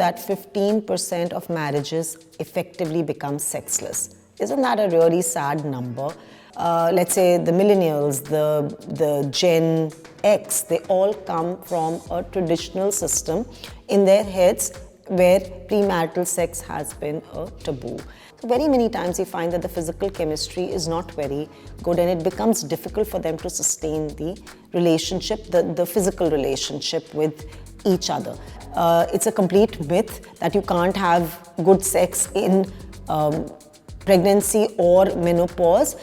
that 15% of marriages effectively become sexless? Isn't that a really sad number? Let's say the millennials, the Gen X, they all come from a traditional system in their heads where premarital sex has been a taboo. So very many times you find that the physical chemistry is not very good and it becomes difficult for them to sustain the relationship, the physical relationship with each other. It's a complete myth that you can't have good sex in pregnancy or menopause.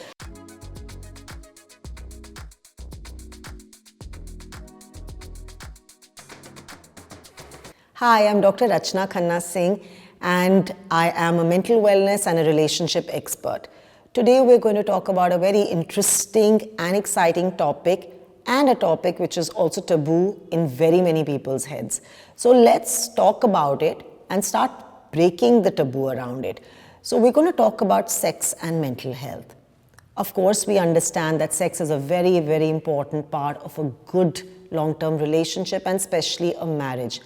Hi, I'm Dr. Rachna Khanna Singh and I am a mental wellness and a relationship expert. Today we're going to talk about a very interesting and exciting topic and a topic which is also taboo in very many people's heads. So let's talk about it and start breaking the taboo around it. So we're going to talk about sex and mental health. Of course, we understand that sex is a very, very important part of a good long-term relationship and especially a marriage.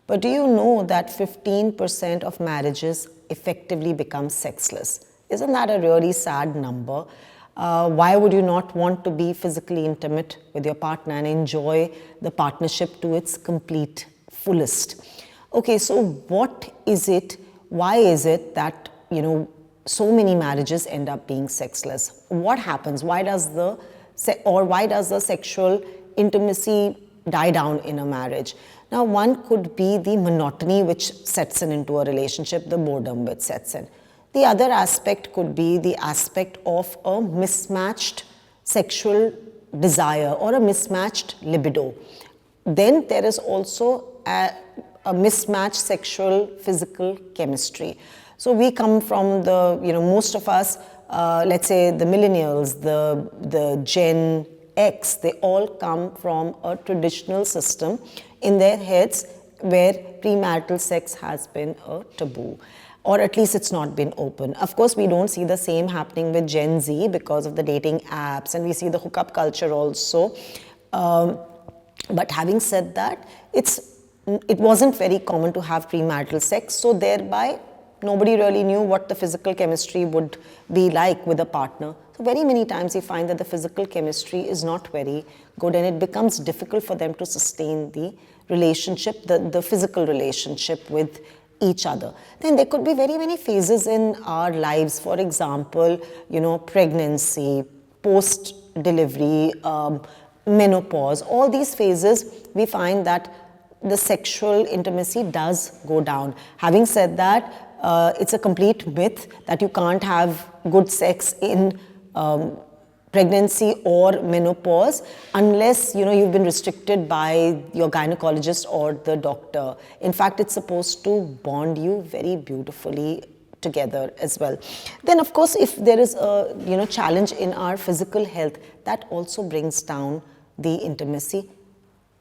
But do you know that 15% of marriages effectively become sexless? Isn't that a really sad number? Why would you not want to be physically intimate with your partner and enjoy the partnership to its complete fullest? Okay, so what is it? Why is it that, so many marriages end up being sexless? What happens? Why does the sexual intimacy die down in a marriage? Now, one could be the monotony which sets into a relationship, the boredom which sets in. The other aspect could be the aspect of a mismatched sexual desire or a mismatched libido. Then there is also a mismatched sexual physical chemistry. So we come from most of us, let's say the millennials, the Gen X, they all come from a traditional system in their heads where premarital sex has been a taboo, or at least it's not been open. Of course, we don't see the same happening with Gen Z because of the dating apps, and we see the hookup culture also. But having said that, it wasn't very common to have premarital sex, so thereby nobody really knew what the physical chemistry would be like with a partner. So very many times you find that the physical chemistry is not very good and it becomes difficult for them to sustain the relationship, the physical relationship with each other. Then there could be very many phases in our lives. For example, pregnancy, post-delivery, menopause, all these phases, we find that the sexual intimacy does go down. Having said that, it's a complete myth that you can't have good sex in pregnancy or menopause unless you've been restricted by your gynecologist or the doctor. In fact, it's supposed to bond you very beautifully together as well. Then of course, if there is a challenge in our physical health, that also brings down the intimacy.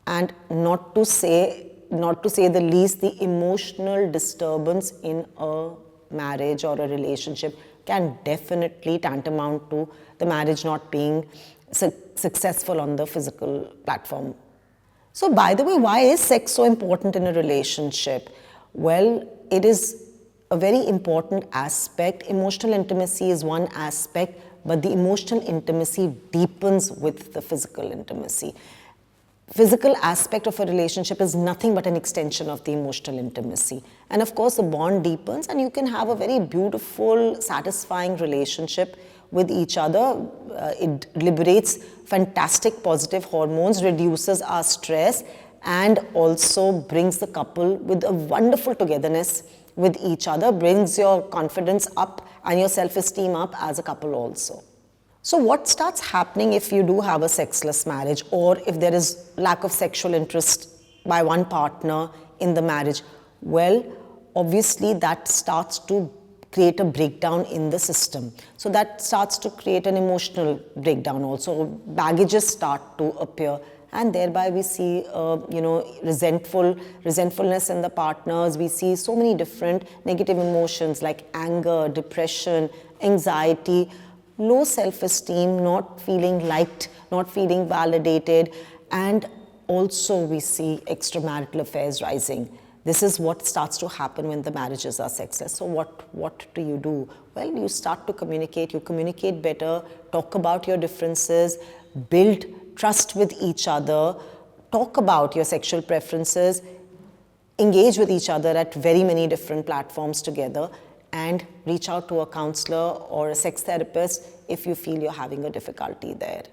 And not to say the least, the emotional disturbance in a marriage or a relationship can definitely tantamount to the marriage not being successful on the physical platform. So by the way, why is sex so important in a relationship? Well, it is a very important aspect. Emotional intimacy is one aspect, but the emotional intimacy deepens with the physical intimacy. Physical aspect of a relationship is nothing but an extension of the emotional intimacy. And of course, the bond deepens and you can have a very beautiful, satisfying relationship with each other. It liberates fantastic positive hormones, reduces our stress, and also brings the couple with a wonderful togetherness with each other, brings your confidence up and your self-esteem up as a couple also. So what starts happening if you do have a sexless marriage or if there is lack of sexual interest by one partner in the marriage? Well, obviously that starts to create a breakdown in the system. So that starts to create an emotional breakdown also. Baggages start to appear and thereby we see, resentfulness in the partners. We see so many different negative emotions like anger, depression, anxiety, low self-esteem, not feeling liked, not feeling validated, and also we see extramarital affairs rising. this is what starts to happen when the marriages are sexless. So what do you do? Well, you start to communicate. You communicate better, talk about your differences, build trust with each other, talk about your sexual preferences, engage with each other at very many different platforms together, and reach out to a counselor or a sex therapist if you feel you're having a difficulty there.